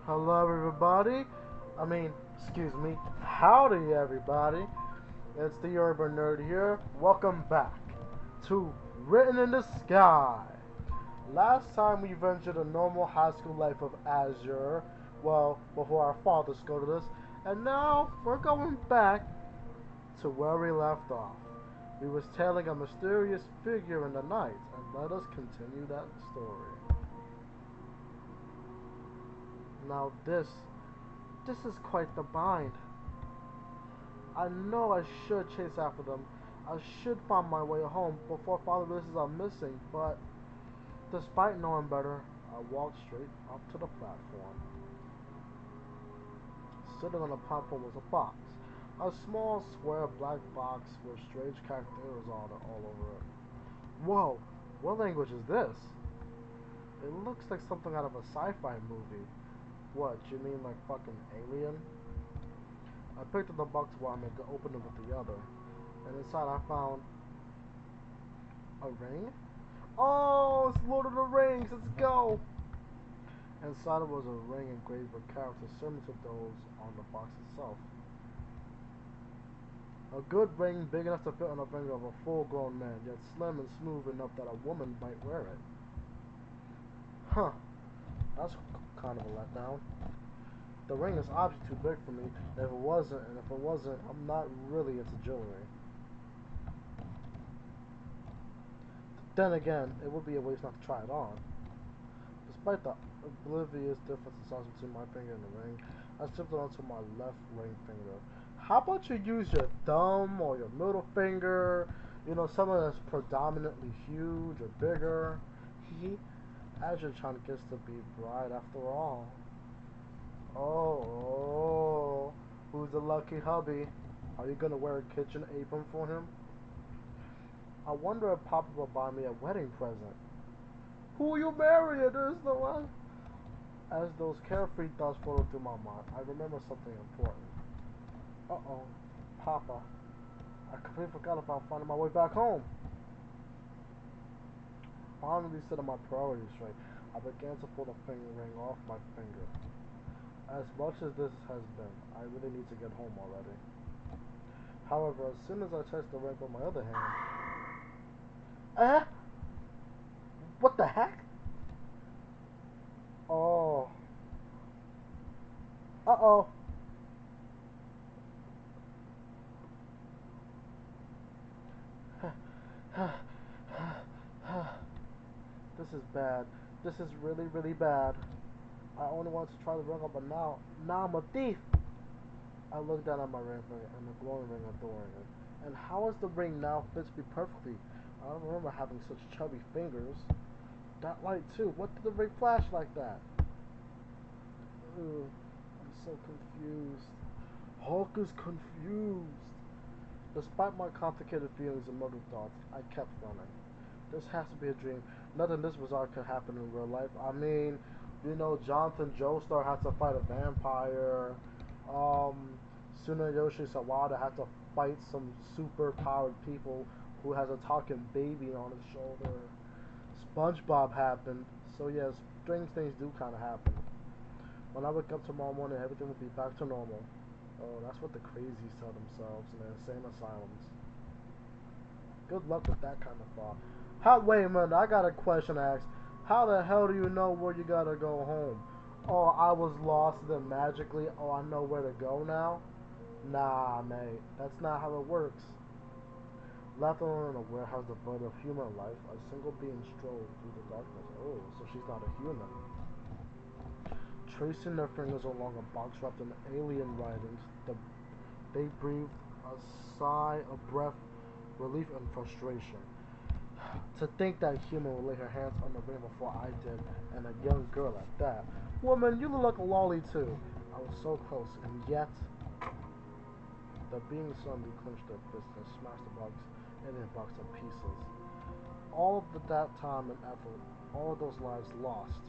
Hello, everybody. Excuse me. Howdy, everybody. It's the Urban Nerd here. Welcome back to Written in the Sky. Last time we ventured a normal high school life of Azure, well, before our fathers go to this, and now we're going back to where we left off. We was tailing a mysterious figure in the night, and let us continue that story. Now this is quite the bind. I know I should chase after them. I should find my way home before Father realizes I'm missing, but despite knowing better, I walked straight up to the platform. Sitting on the platform was a box. A small square black box with strange characters all over it. Whoa, what language is this? It looks like something out of a sci-fi movie. What, you mean like fucking Alien? I picked up the box while I could open it with the other, and inside I found a ring? Oh, it's Lord of the Rings, let's go! Inside it was a ring engraved with characters similar to those on the box itself. A good ring big enough to fit on the finger of a full-grown man, yet slim and smooth enough that a woman might wear it. Huh, that's kind of a letdown. The ring is obviously too big for me. If it wasn't, I'm not really into jewelry. Then again, it would be a waste not to try it on. Despite the oblivious difference in size between my finger and the ring, I slipped it onto my left ring finger. How about you use your thumb or your middle finger? You know, something that's predominantly huge or bigger. As you're trying to get to be bride after all. Oh, who's the lucky hubby? Are you gonna wear a kitchen apron for him? I wonder if Papa will buy me a wedding present. Who will you marry? There's no one. As those carefree thoughts floated through my mind, I remember something important. Uh-oh, Papa. I completely forgot about finding my way back home. Finally setting my priorities straight, I began to pull the finger ring off my finger. As much as this has been, I really need to get home already. However, as soon as I touched the ring with my other hand... What the heck? Oh. Uh-oh. This is bad. This is really, really bad. I only wanted to try the ring up, but now I'm a thief. I looked down at my ring finger and the glowing ring, adoring it. And how is the ring now fits me perfectly? I don't remember having such chubby fingers. That light too. What did the ring flash like that? Ugh, I'm so confused. Hulk is confused. Despite my complicated feelings and muddled thoughts, I kept running. This has to be a dream. Nothing this bizarre could happen in real life. I mean, you know, Jonathan Joestar had to fight a vampire. Um, Tsunayoshi Sawada had to fight some super powered people who has a talking baby on his shoulder. SpongeBob happened. So yes, strange things do kind of happen. When I wake up tomorrow morning, everything will be back to normal. Oh, that's what the crazies tell themselves in the insane asylums. Good luck with that kind of thought. Wait a minute, I got a question to ask. How the hell do you know where you gotta go home? Oh, I was lost, then magically, oh, I know where to go now? Nah, mate, that's not how it works. Left alone in a warehouse devoid of human life, a single being strode through the darkness. Oh, so she's not a human. Tracing their fingers along a box wrapped in alien writings, they breathed a sigh of breath, relief, and frustration. To think that human would lay her hands on the ring before I did, and a young girl at that. Woman, you look like a lolly too. I was so close, and yet... The being suddenly clenched their fists and smashed the box, alien box to pieces. All of that time and effort, all of those lives lost.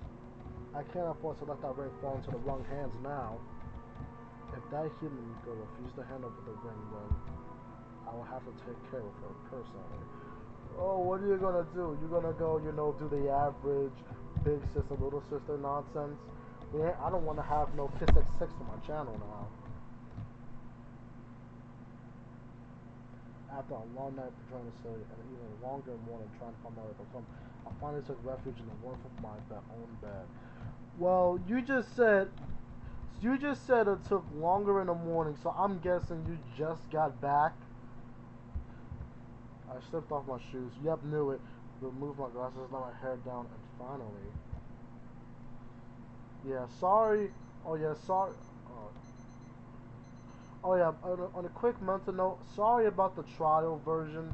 I can't afford to let that ring fall into the wrong hands now. If that human girl refused to hand over the ring, then I will have to take care of her personally. Oh, what are you gonna do? You're gonna go, you know, do the average big sister, little sister nonsense? Yeah, I don't want to have no physics 6 on my channel now. After a long night trying to sleep and even longer morning trying to find my way back home, I finally took refuge in the warmth of my own bed. Well, you just said it took longer in the morning, so I'm guessing you just got back. I slipped off my shoes. Yep, knew it. Removed my glasses, let my hair down, and finally. Yeah, sorry. Oh yeah, sorry. Oh, oh yeah. On a quick mental note, sorry about the trial version.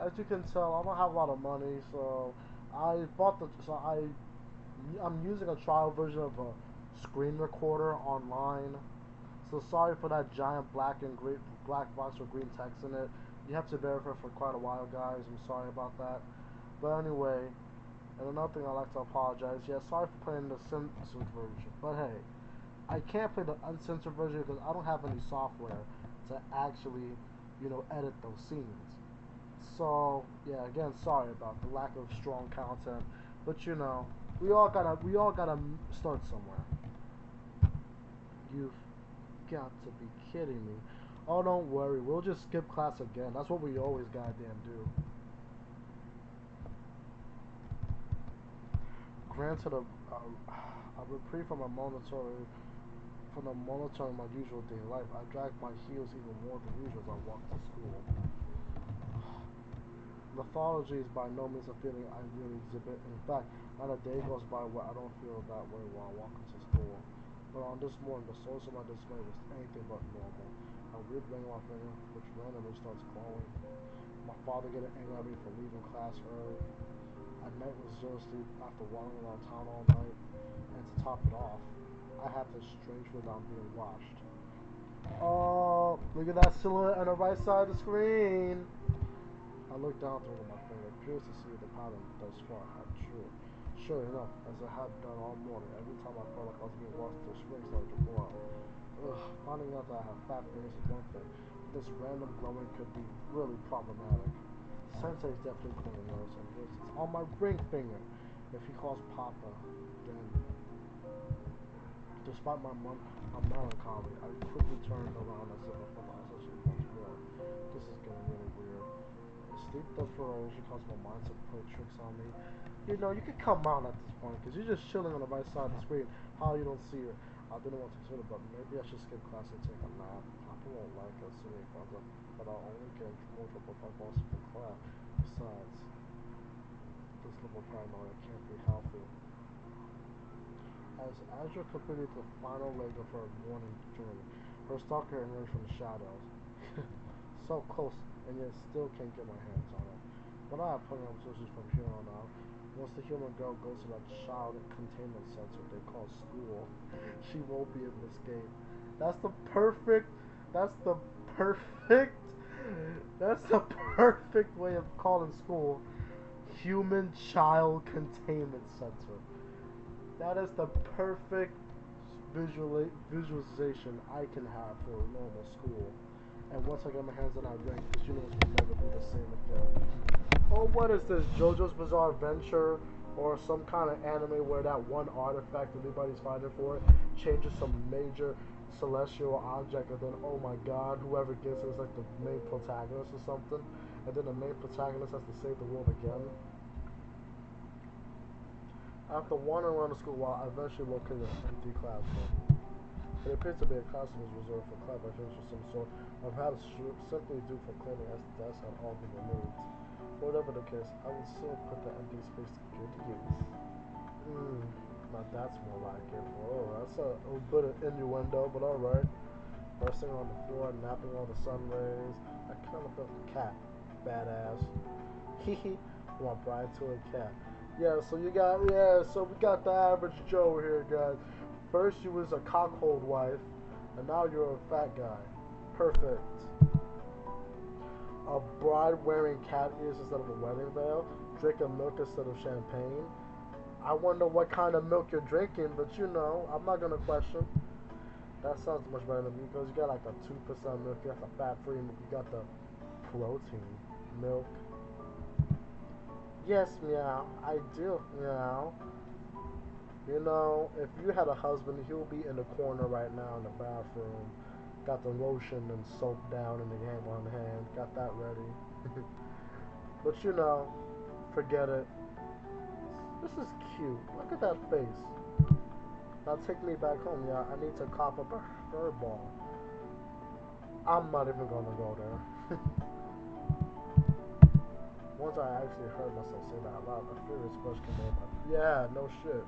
As you can tell, I don't have a lot of money, so I bought the. So I'm using a trial version of a screen recorder online. So sorry for that giant black box with green text in it. You have to bear with it for quite a while, guys. I'm sorry about that. But anyway, and another thing I like to apologize. Yeah, sorry for playing the censored version. But hey, I can't play the uncensored version because I don't have any software to actually, edit those scenes. So yeah, again, sorry about the lack of strong content. But we all gotta start somewhere. You've got to be kidding me. Oh, don't worry, we'll just skip class again. That's what we always goddamn do. Granted a reprieve from the monotony of my usual daily life, I dragged my heels even more than usual as I walked to school. Lethargy is by no means a feeling I really exhibit. In fact, not a day goes by where I don't feel that way while walking to school. But on this morning, the source of my dismay was anything but normal. A weird ring on my finger, which randomly starts glowing. My father getting angry at me for leaving class early. At night was zero sleep after wandering around town all night. And to top it off, I had this strange feeling I'm being watched. Oh, look at that silhouette on the right side of the screen. I looked down through my finger, curious to see the pattern thus far had true. Sure enough, as I had done all morning, every time I felt like I was being watched, the string started to blow out. Ugh, finding out that I have fat fingers is one thing, but this random glowing could be really problematic. Sensei's definitely pulling nerves, and this is on my ring finger. If he calls Papa, then, despite my melancholy, I quickly turned around as if I felt the isolation once more. This is getting really weird. Sleep deprivation caused my mind to play tricks on me. You can come out at this point because you're just chilling on the right side of the screen. How you don't see it? I didn't want to consider, but maybe I should skip class and take a nap. Papa won't like us seeing thumbs up, but I'll only get in more trouble if I fall asleep in class. Besides, this little paranoia can't be healthy. As Azure completed the final leg of her morning journey, her stalker emerged from the shadows. So close, and yet still can't get my hands on it. But I have plenty of resources from here on out. Once the human girl goes to that child containment center they call school, she won't be able to escape. That's the perfect, that's the perfect, that's the perfect way of calling school. Human child containment center. That is the perfect visualization I can have for a normal school. And once I get my hands on that ring, this universe will never be the same again. Oh, what is this? JoJo's Bizarre Adventure? Or some kind of anime where that one artifact everybody's fighting for changes some major celestial object, and then, oh my god, whoever gets it is like the main protagonist or something. And then the main protagonist has to save the world again. After wandering around the school while I eventually located an empty classroom. It appears to be a classroom reserved for collaborations of some sort, or perhaps simply due for cleaning as the desks had all been removed. Whatever the case, I will still put the empty space to good use. Now that's more like it. Whoa, that's a bit of innuendo, but alright. Resting on the floor, napping all the sun rays. I kind of felt a cat. Badass. Hehe. Want bride to a cat. So we got the average Joe here, guys. First you was a cockhold wife, and now you're a fat guy. Perfect. A bride wearing cat ears instead of a wedding veil. Drinking milk instead of champagne. I wonder what kind of milk you're drinking, but I'm not gonna question. That sounds much better than me because you got like a 2% milk, you got the fat-free milk, you got the protein milk. Yes, meow, I do, meow. You know, if you had a husband, he'll be in the corner right now in the bathroom. Got the lotion and soap down in the hand one hand. Got that ready. But you know, forget it. This is cute. Look at that face. Now take me back home. Yeah, I need to cop up a fur ball. I'm not even gonna go there. Once I actually heard myself say that out loud, a furious blush came over my. Yeah, no shit.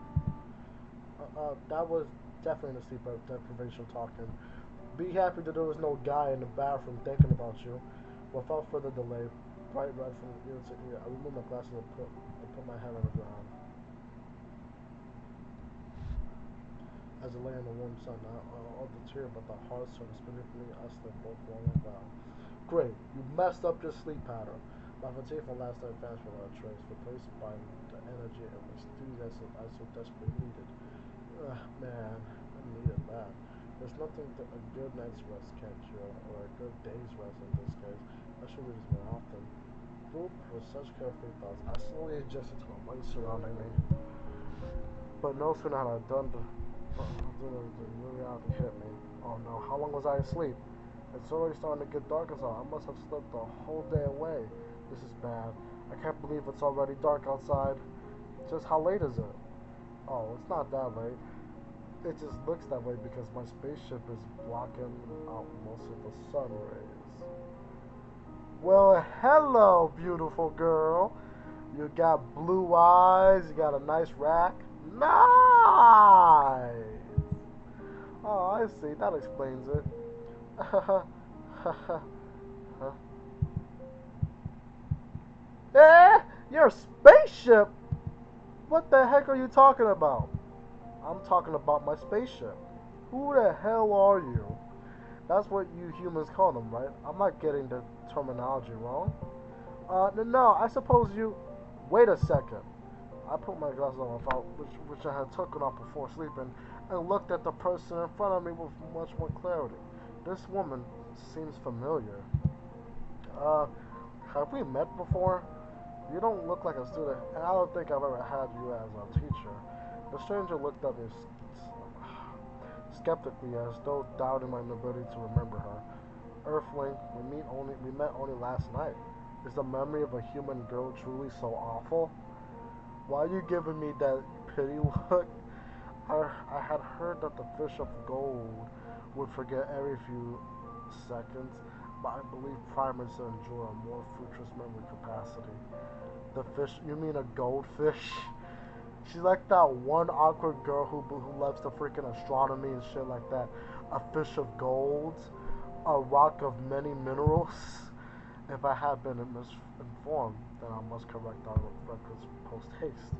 That was definitely the sleep deprivation talking. Be happy that there was no guy in the bathroom thinking about you. Without further delay, bright red from ear to ear, I removed my glasses and put my head on the ground. As I lay in the warm sun, all the tear but the heart started spinning for me, I slept both long and down. Great, you messed up your sleep pattern. My fatigue from last night vanished without a trace, replaced by the energy and enthusiasm I so desperately needed. Man, I needed that. There's nothing that a good night's rest can't cure, or a good day's rest in this case. I should do this more often. Food with such carefree thoughts, I slowly adjusted to the light surrounding me. But no sooner had I done the reality hit me. Oh no, how long was I asleep? It's already starting to get dark as hell. I must have slept the whole day away. This is bad. I can't believe it's already dark outside. Just how late is it? Oh, it's not that late. It just looks that way because my spaceship is blocking out most of the sun rays. Well, hello, beautiful girl. You got blue eyes. You got a nice rack. Nice. Oh, I see. That explains it. Eh? Your spaceship? What the heck are you talking about? I'm talking about my spaceship. Who the hell are you? That's what you humans call them, right? I'm not getting the terminology wrong. No, I suppose you. Wait a second. I put my glasses on, which I had taken off before sleeping, and looked at the person in front of me with much more clarity. This woman seems familiar. Uh, have we met before? You don't look like a student, and I don't think I've ever had you as a teacher. The stranger looked at me skeptically, as though doubting my ability to remember her. Earthling, we met only last night. Is the memory of a human girl truly so awful? Why are you giving me that pity look? I had heard that the fish of gold would forget every few seconds, but I believe primates enjoy a more fruitless memory capacity. The fish, you mean a goldfish? She's like that one awkward girl who loves the freaking astronomy and shit like that. A fish of gold, a rock of many minerals. If I have been misinformed, then I must correct our records post haste.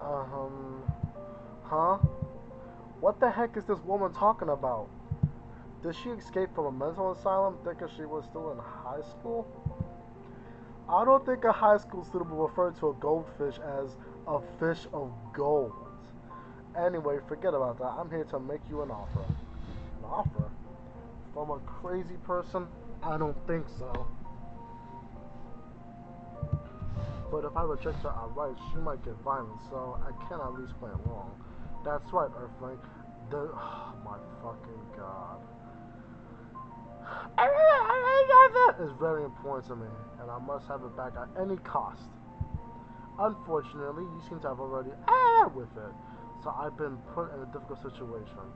Um, huh? What the heck is this woman talking about? Did she escape from a mental asylum thinking she was still in high school? I don't think a high school student will refer to a goldfish as a fish of gold. Anyway, forget about that. I'm here to make you an offer. An offer? From a crazy person? I don't think so. But if I reject her outright, she might get violent, so I can at least play along. That's right, Earthling. Oh my fucking god. Is very important to me, and I must have it back at any cost. Unfortunately, you seem to have already with it, so I've been put in a difficult situation.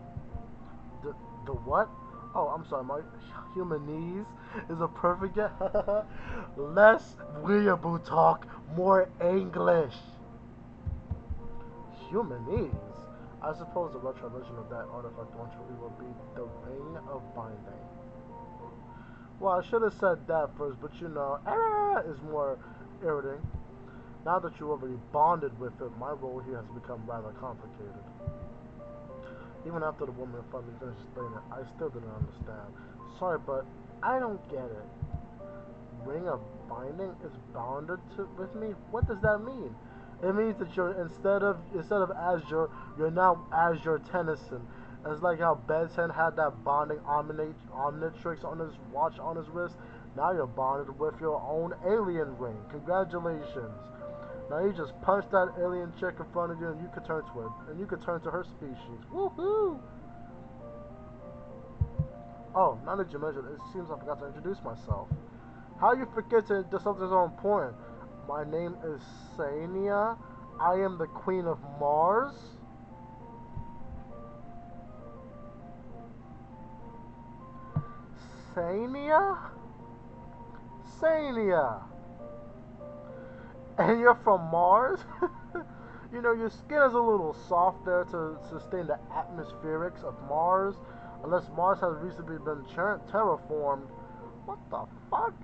The the what? Oh, I'm sorry, my human knees is a perfect guess. Less weeaboo talk, more English. Human knees? I suppose the retribution of that artifact eventually will be the ring of binding. Well, I should have said that first, but you know, is more irritating. Now that you're already bonded with it, my role here has become rather complicated. Even after the woman finally finished explaining it, I still didn't understand. Sorry, but I don't get it. Ring of binding is bounded with me? What does that mean? It means that you're instead of Azure, you're now Azure Tennyson. It's like how Ben 10 had that bonding omnitrix on his watch on his wrist. Now you're bonded with your own alien ring. Congratulations. Now you just punch that alien chick in front of you, and you could turn to it, and you could turn to her species. Woohoo! Oh, now that you mentioned it, it seems I forgot to introduce myself. How you forget to do something so important? My name is Sania. I am the Queen of Mars. Sania? Sania. And you're from Mars? You know, your skin is a little soft there to sustain the atmospherics of Mars. Unless Mars has recently been terraformed. What the fuck?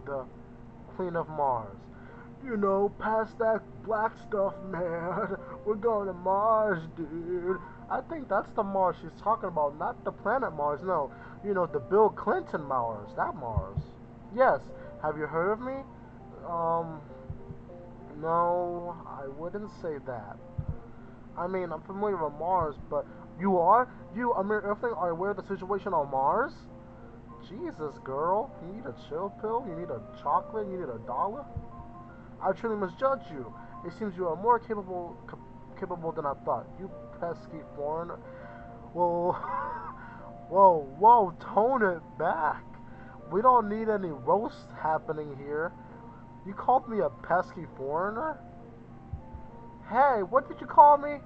The Queen of Mars. You know, past that black stuff, man. We're going to Mars, dude. I think that's the Mars she's talking about, not the planet Mars. No, you know, the Bill Clinton Mars. That Mars. Yes. Have you heard of me? Um, no, I wouldn't say that. I mean, I'm familiar with Mars, but you are? You, a mere Earthling, are aware of the situation on Mars? Jesus, girl. You need a chill pill? You need a chocolate? You need a dollar? I truly misjudge you. It seems you are more capable than I thought. You pesky foreigner. Whoa, whoa, tone it back. We don't need any roast happening here. You called me a pesky foreigner? Hey, what did you call me?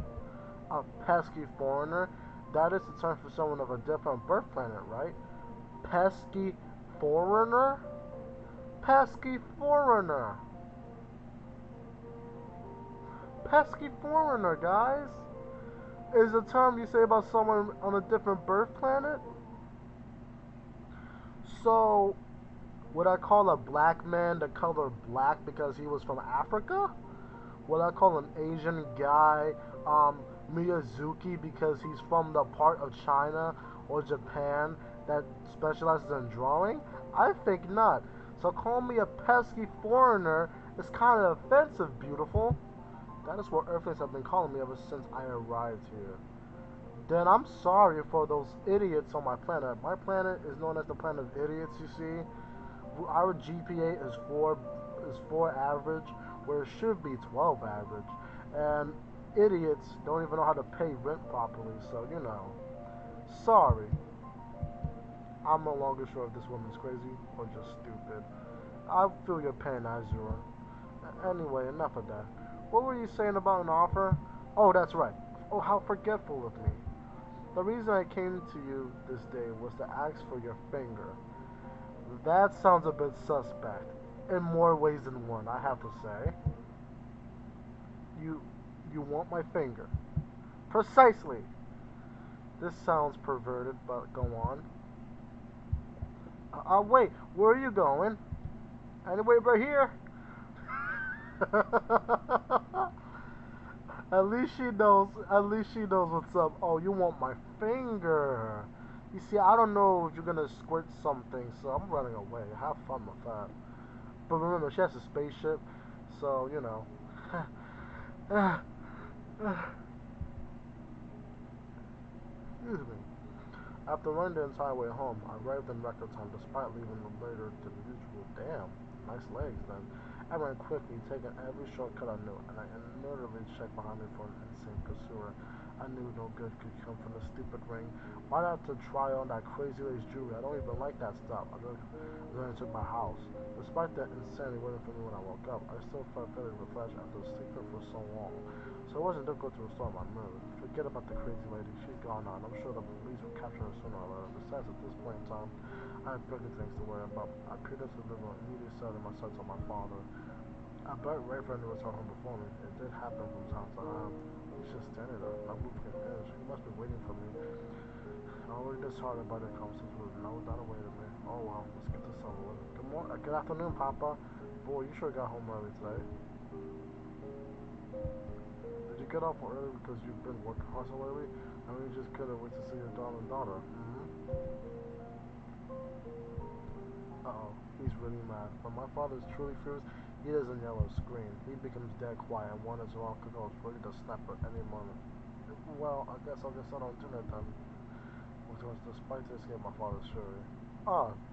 A pesky foreigner? That is the term for someone of a different birth planet, right? Pesky foreigner? Pesky foreigner. Pesky foreigner, guys. Is a term you say about someone on a different birth planet? So, would I call a black man the color black because he was from Africa? Would I call an Asian guy Miyazuki because he's from the part of China or Japan that specializes in drawing? I think not. So call me a pesky foreigner is kind of offensive, beautiful. That is what Earthlings have been calling me ever since I arrived here. Then I'm sorry for those idiots on my planet. My planet is known as the planet of idiots, you see. Our GPA is 4 average, where it should be 12 average. And idiots don't even know how to pay rent properly, so you know. Sorry. I'm no longer sure if this woman's crazy or just stupid. I feel your pain, Azura. Anyway, enough of that. What were you saying about an offer? Oh, that's right. Oh, how forgetful of me. The reason I came to you this day was to ask for your finger. That sounds a bit suspect. In more ways than one, I have to say. You you want my finger. Precisely. This sounds perverted, but go on. Wait, where are you going? Anyway, right here. At least she knows. At least she knows what's up. Oh, you want my finger? You see, I don't know if you're gonna squirt something, so I'm running away. Have fun with that. But remember, she has a spaceship, so you know. Excuse me. After running the entire way home, I arrived in record time despite leaving later than usual. Damn, nice legs then. I ran quickly, taking every shortcut I knew, and I inertly checked behind me for an insane pursuer. I knew no good could come from the stupid ring. Why not to try on that crazy lace jewelry? I don't even like that stuff. I then took my house. Despite that insanity waiting for me when I woke up, I still felt fairly refreshed after sleeping for so long. So it wasn't difficult to restore my mood. Forget about the crazy lady. She's gone now, and I'm sure the police will capture her sooner or later. Besides, at this point in time, I have bigger things to worry about. I appeared to live on immediate side of my son to my father. I begged Ray for him to return home before me. It did happen from time to time. He's just standing there, not moving an inch. He must be waiting for me. Already disheartened by the conversations with no doubt awaited me. Oh well, let's get this over with. Good afternoon, Papa. Boy, you sure got home early today. Did you get off early because you've been working hard so lately? I mean, you just couldn't wait to see your darling daughter. Uh-oh, he's really mad. When my father is truly furious, he doesn't yell or scream. He becomes dead quiet and wonders around Coco is ready to snap at any moment. Well, I guess I'll just settle on dinner then. Which was despite to escape my father's fury.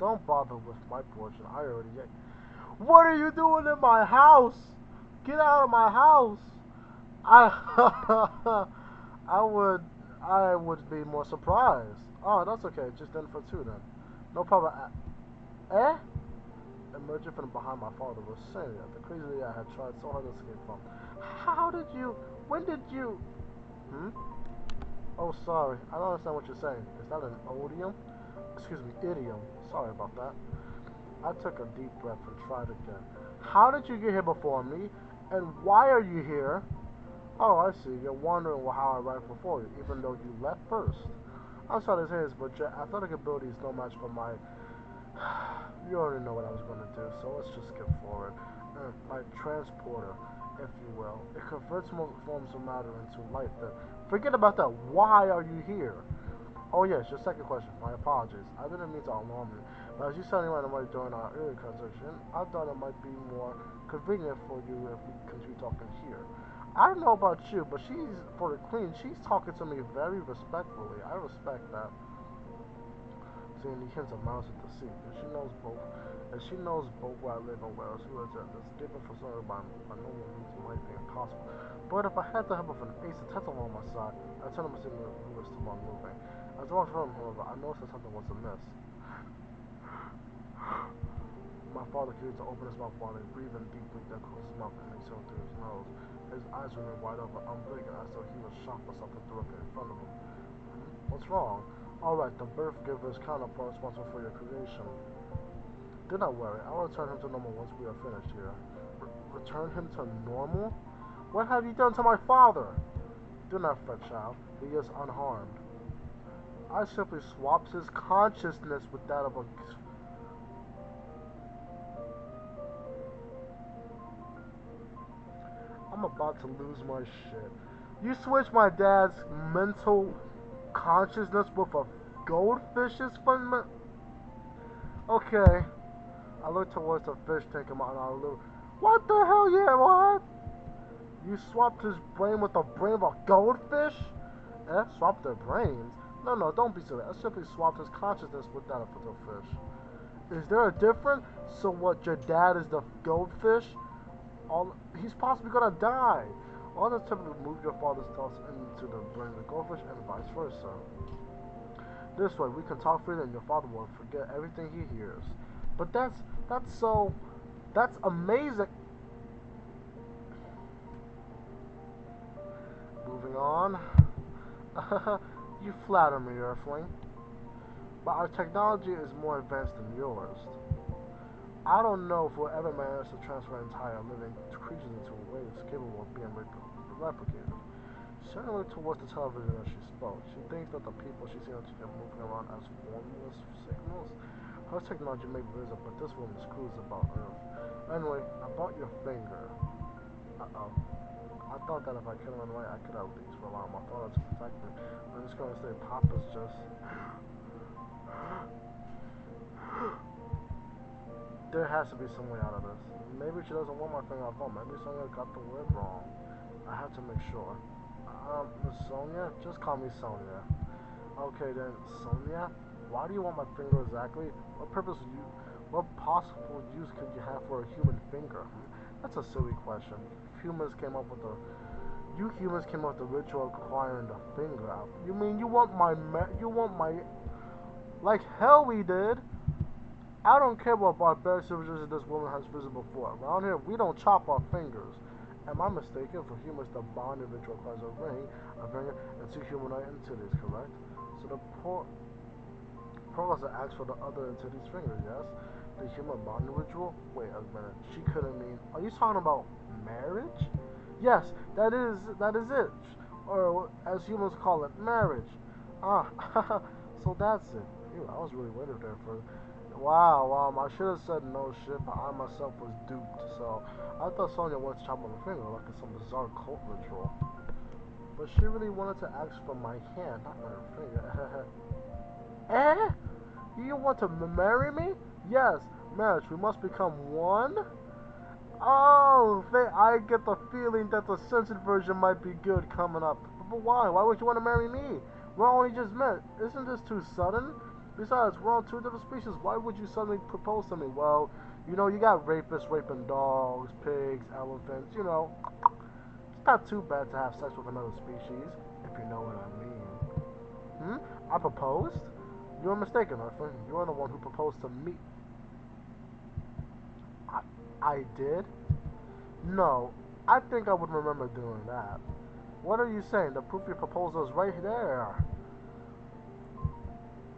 Don't bother with my portion. I already ate. What are you doing in my house? Get out of my house. I I would be more surprised. Oh, that's okay. Just in for two then. No problem. Eh? Emerging from behind my father was saying that the crazy I had tried so hard to escape from. How did you? When did you? Hmm? Oh, sorry. I don't understand what you're saying. Is that an odium? Excuse me, idiom. Sorry about that. I took a deep breath and tried again. How did you get here before me? And why are you here? Oh, I see. You're wondering how I arrived before you, even though you left first. I'm sorry to say this, but your athletic ability is no match for my. You already know what I was going to do, so let's just skip forward. My transporter, if you will. It converts most forms of matter into life. Forget about that. Why are you here? Oh yes, your second question. My apologies. I didn't mean to alarm you, but as you suddenly ran away during our earlier conversation, I thought it might be more convenient for you if we continue talking here. I don't know about you, but she's for the queen. She's talking to me very respectfully. I respect that. Seeing the hints of mouse at the sea, and she knows both. And she knows both where I live and where else she lives at. Escaping from something by normal means might be impossible. But if I had the help of an ace of tentacle on my side, I turned my signal who was still unmoving. As I walked from him, however, I noticed that something was amiss. My father continued to open his mouth while he breathed in deeply, then closed his mouth and exhaled through his nose. His eyes remained wide open, unblinking, as though he was shocked by something directly in front of him. What's wrong? Alright, the birth giver's counterpart responsible for your creation. Do not worry, I'll return him to normal once we are finished here. Return him to normal? What have you done to my father? Do not fret, child. He is unharmed. I simply swapped his consciousness with that of a... I'm about to lose my shit. You switched my dad's mental consciousness with a goldfish's fun. Okay. I looked towards the fish tank and my little. What the hell? Yeah, what? You swapped his brain with the brain of a goldfish? Eh? Swapped their brains? No, no, don't be silly. I simply swapped his consciousness with that of the fish. Is there a difference? So what? Your dad is the goldfish? He's possibly gonna die. All this typically move your father's thoughts into the brain of the goldfish and vice versa. This way, we can talk freely and your father will forget everything he hears. But that's amazing. Moving on. You flatter me, Earthling. But our technology is more advanced than yours. I don't know if we'll ever manage to transfer entire living creatures into a way that's capable of being replicated. She turned towards the television as she spoke. She thinks that the people she's seen are moving around as formless signals. Her technology may be visible, but this woman screws about Earth. Anyway, about your finger. Uh-oh. I thought that if I killed him right, I could at least rely on my father to protect me. I'm just gonna say Papa's just... There has to be some way out of this. Maybe she doesn't want my finger off. Maybe Sonia got the word wrong. I have to make sure. Miss Sonia? Just call me Sonia. Okay then, Sonia? Why do you want my finger exactly? What possible use could you have for a human finger? That's a silly question. You humans came up with the ritual of acquiring the finger out. You mean you want my, like hell we did. I don't care what barbaric civilization this woman has visited before. Around here, we don't chop our fingers. Am I mistaken? For humans, the bond ritual requires a ring, a finger, and two humanoid entities, correct? So the Prologue asks for the other entity's finger, yes? The human bonding ritual? Wait a minute. She couldn't mean... Are you talking about marriage? Yes, that is it. Or, as humans call it, marriage. Ah, so that's it. Ew, I was really waiting there for... Wow, I should have said no shit, but I myself was duped, so I thought Sonya wanted to chop on my finger like in some bizarre cult ritual. But she really wanted to ask for my hand, not my finger. Eh? You want to marry me? Yes, marriage, we must become one? Oh, I get the feeling that the censored version might be good coming up. But why? Why would you want to marry me? We're only just met. Isn't this too sudden? Besides, we're on two different species. Why would you suddenly propose to me? Well, You know, you got rapists raping dogs, pigs, elephants. You know, it's not too bad to have sex with another species, if you know what I mean. I proposed? You're mistaken, my friend. You're the one who proposed to me. I, I did? No, I think I would remember doing that. What are you saying? The proof of your proposal is right there.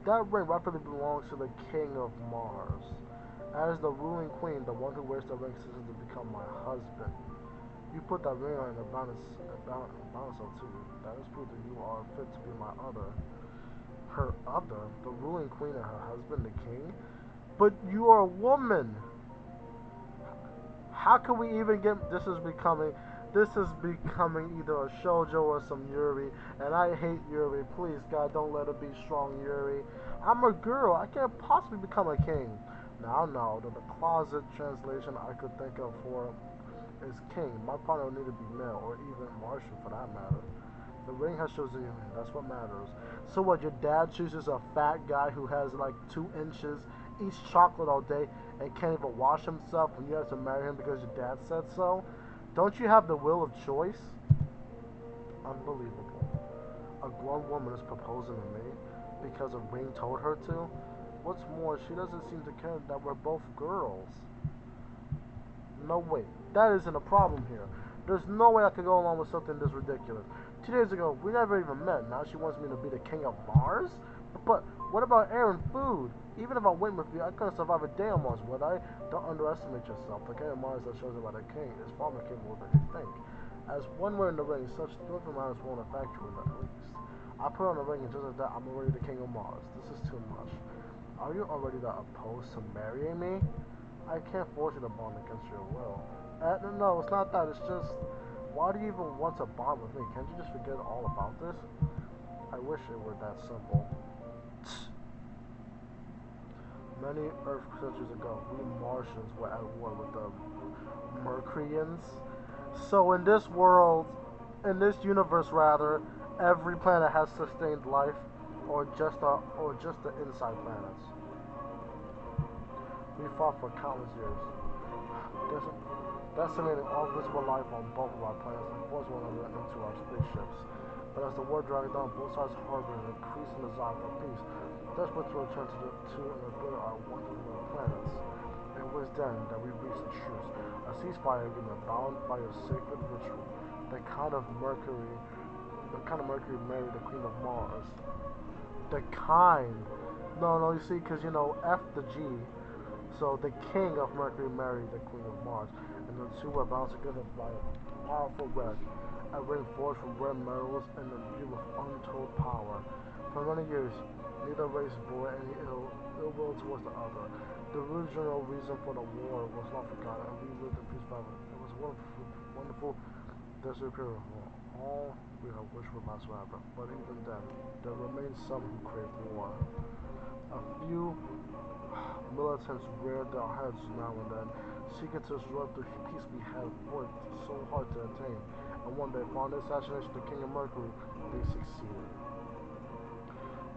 That ring rightfully belongs to the King of Mars. As the ruling queen, the one who wears the ring is to become my husband. You put that ring on and balance of two. That is proof that you are fit to be my other. Her other? The ruling queen and her husband, the king? But you are a woman! How can we even get this is becoming either a shoujo or some Yuri, and I hate Yuri. Please, God, don't let it be strong Yuri. I'm a girl. I can't possibly become a king. Now, no, the closet translation I could think of for is king. My partner would need to be male, or even Martian for that matter. The ring has chosen you, that's what matters. So what, your dad chooses a fat guy who has like 2 inches, eats chocolate all day, and can't even wash himself, and you have to marry him because your dad said so? Don't you have the will of choice? Unbelievable. A grown woman is proposing to me because a ring told her to? What's more, she doesn't seem to care that we're both girls. No way. That isn't a problem here. There's no way I could go along with something this ridiculous. 2 days ago, we never even met. Now she wants me to be the king of Mars? But what about air and food? Even if I went with you, I couldn't survive a day on Mars, would I? Don't underestimate yourself. The king of Mars that's chosen by the king is far more capable than you think. As one wearing the ring, such different matters won't affect you in the least. I put on the ring and just like that, I'm already the king of Mars. This is too much. Are you already that opposed to marrying me? I can't force you to bond against your will. No, it's not that. It's just, why do you even want to bond with me? Can't you just forget all about this? I wish it were that simple. Many Earth centuries ago, we Martians were at war with the Mercurians. So in this world, in this universe rather, every planet has sustained life, or just the inside planets. We fought for countless years, decimating all visible life on both of our planets and forced one another into our spaceships. But as the war dragged on, both sides harbored an increasing desire for peace, desperate to return to and rebuild our wonderful planets. It was then that we reached a truce, a ceasefire agreement bound by a sacred ritual. The kind of Mercury married the Queen of Mars. The kind. No, you see, because, F the G. So the king of Mercury married the queen of Mars, and the two were bound together by a powerful web, a ring forged from rare metals and imbued with untold power. For many years, neither race bore any ill will towards the other. The original reason for the war was not forgotten, and we lived in peace forever. It was wonderful, desert period. All we have wished would last forever. But even then, there remain some who crave war. A few militants reared their heads now and then, seeking to disrupt the peace we had worked so hard to attain. And one day, following the assassination of the King of Mercury, they succeeded.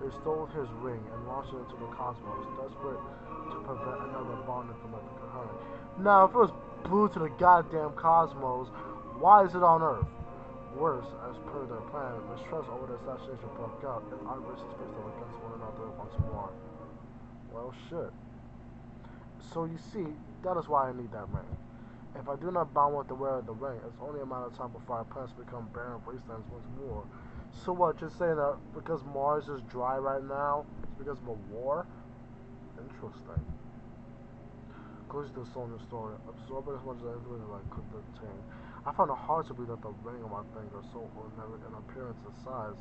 They stole his ring and launched it into the cosmos, desperate to prevent another bonding from occurring. Now, if it was blue to the goddamn cosmos, why is it on Earth? Worse, as per their plan, mistrust over the assassination broke out, and our races faced off against one another once more. Well, shit. So you see, that is why I need that ring. If I do not bound with the wearer of the ring, it's only a matter of time before our planets become barren wastelands once more. So what, you're saying that because Mars is dry right now, it's because of a war? Interesting. Close to the Solar story, absorbing as much as I could obtain. I found it hard to believe that the ring on my finger, so ordinary in appearance and size,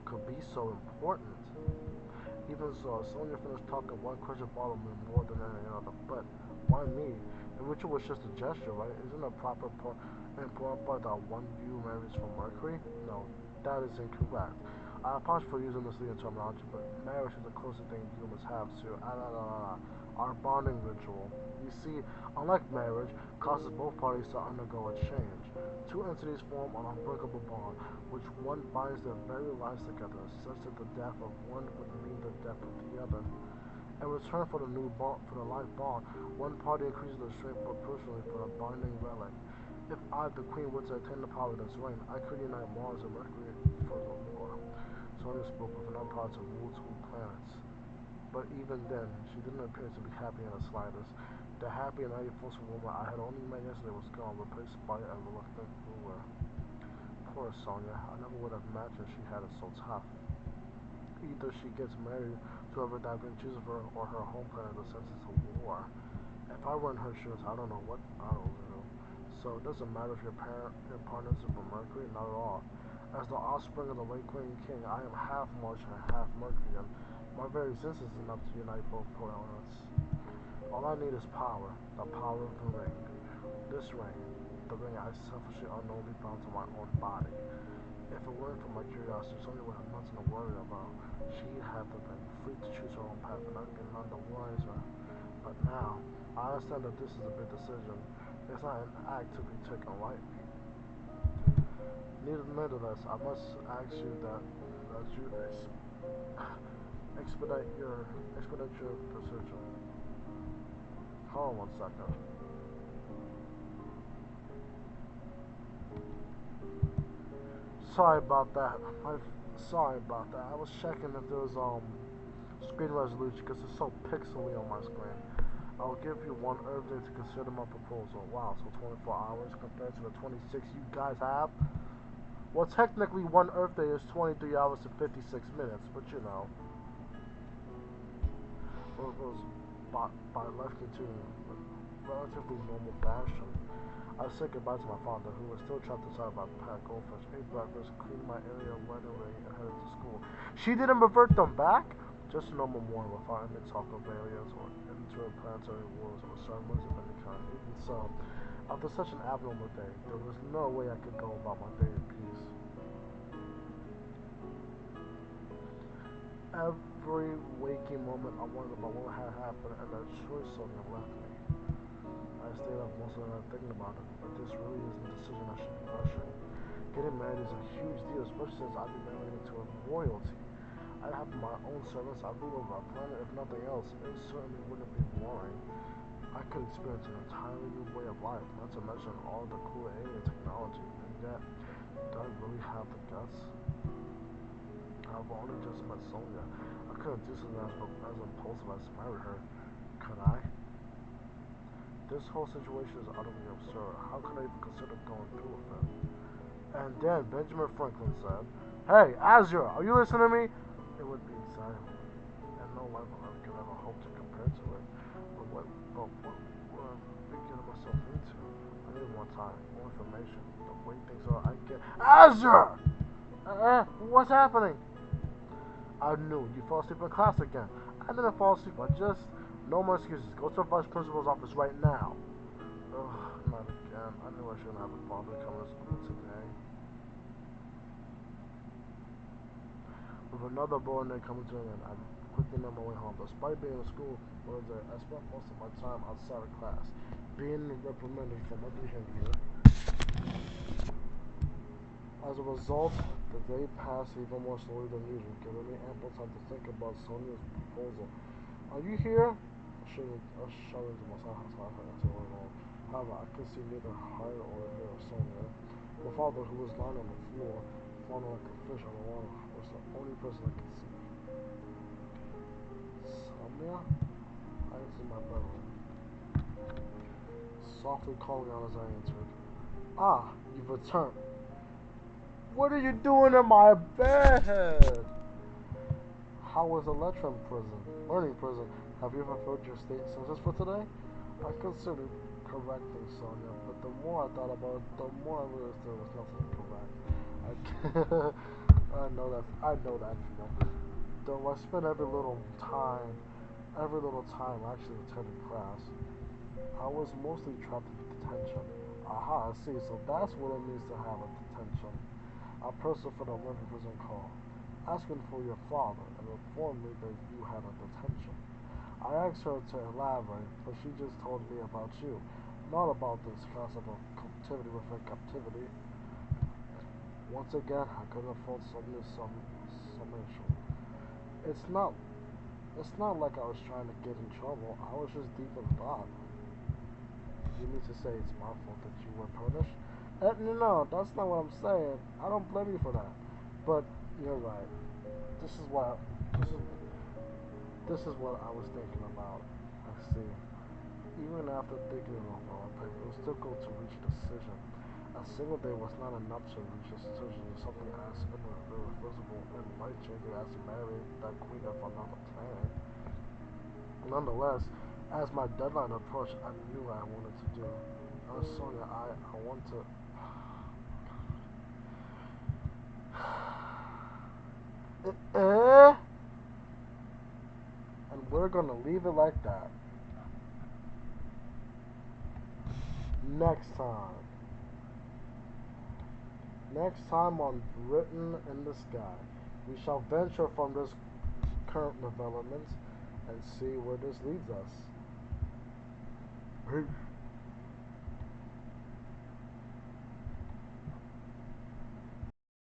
could be so important. Even so, Sonya finished talking, one question bothered me more than any other. But why me? The ritual was just a gesture, right? Isn't a proper important part that one view marries from Mercury? No, that is incorrect. I apologize for using misleading terminology, but marriage is the closest thing humans have to our bonding ritual. You see, unlike marriage, causes both parties to undergo a change. Two entities form an unbreakable bond, which one binds their very lives together, such that the death of one would mean the death of the other. In return for the new bond, for the life bond, one party increases the strength proportionally for a binding relic. If I, the queen, were to attain the power of this ring, I could unite Mars and Mercury for the war. Sonya spoke with enough power to rule two planets. But even then, she didn't appear to be happy in the slightest. The happy and forceful woman I had only met yesterday was gone, replaced by a reluctant ruler. Poor Sonya, I never would have imagined she had it so tough. Either she gets married to whoever that green chooses for her, or her home planet is sent into war. If I were in her shoes, I don't know what I would do. So it doesn't matter if your partners are from Mercury, not at all. As the offspring of the late Queen King, I am half Martian and half Mercury, and my very existence is enough to unite both planets. All I need is power, the power of the ring. This ring, the ring I selfishly unknowingly bound to my own body. If it weren't for my curiosity, Sonya would have nothing to worry about. She'd have been free to choose her own path, and I'd be none the wiser. But now, I understand that this is a big decision. It's not an act to be taken lightly. Nevertheless, I must ask you that you expedite your decision. Hold on 1 second. Sorry about that. Sorry about that. I was checking if there was screen resolution because it's so pixely on my screen. I'll give you one Earth day to consider my proposal. Wow, so 24 hours compared to the 26 you guys have? Well, technically, one Earth day is 23 hours and 56 minutes, but you know. Well, it was by life continuing with relatively normal fashion. I said goodbye to my father, who was still trapped inside my pack goldfish, ate breakfast, cleaned my area wedding ring, and headed to school. She didn't revert them back? Just a normal morning without any talk of aliens or interplanetary wars or ceremonies of any kind. Even so, after such an abnormal day, there was no way I could go about my day in peace. Every waking moment I wondered about what had happened and the choice Sonya left me. I stayed up most of the night thinking about it, but this really isn't a decision I should be rushing. Getting married is a huge deal, especially since I'd be married into a royalty. I'd have my own servants, I'd rule over a planet, if nothing else. It certainly wouldn't be boring. I could experience an entirely new way of life, not to mention all the cool alien technology, and yet, do I really have the guts? I've only just met Sonya. I couldn't do something as impulsive as marry her. Could I? This whole situation is utterly absurd. How could I even consider going through with it? And then Benjamin Franklin said, "Hey, Azure, are you listening to me?" It would be exciting, and no life on earth could ever hope to compare to it. But what am I getting myself into? I need more time, more information. The way things are, I get Azure. What's happening? I knew you fell asleep in class again. I didn't fall asleep. I just no more excuses. Go to the vice principal's office right now. Ugh, not again. I knew I shouldn't have bothered coming to school today. With another boring day coming to an end, I quickly made my way home. Despite being in school all day, I spent most of my time outside of class, being reprimanded for my behavior. As a result, the day passed even more slowly than usual, giving me ample time to think about Sonia's proposal. "Are you here?" I shouted to myself as I went home. However, I could see neither her or hear Sonia. My father, who was lying on the floor, floating like a fish on the water, was the only person I could see. Sonia? I entered my bedroom, softly calling out as I entered. "Ah, you've returned. What are you doing in my bed?" "How was the lecture in prison? Learning prison. Have you fulfilled your state sentence for today?" I considered correcting Sonia, but the more I thought about it, the more I realized there was nothing correct. I know that feel. Though I spent every little time actually attending class, I was mostly trapped in detention. Aha, I see. So that's what it means to have a detention. I pressed for the London prison call, asking for your father, and informed me that you had a detention. I asked her to elaborate, but she just told me about you, not about this concept of captivity within captivity. Once again, I couldn't afford some summation. It's not It's not like I was trying to get in trouble. I was just deep in thought. You mean to say it's my fault that you were punished? No, that's not what I'm saying. I don't blame you for that. But you're right. This is what this is this is what I was thinking about. I see. Even after thinking it over, it was difficult to reach a decision. A single day was not enough to reach a decision. Something as irreversible and life-changing as marrying that queen of another planet. Nonetheless, as my deadline approached, I knew what I wanted to do. Sonia, I want to. And we're gonna leave it like that. Next time. Next time on Written in the Sky, we shall venture from this current developments and see where this leads us. Peace.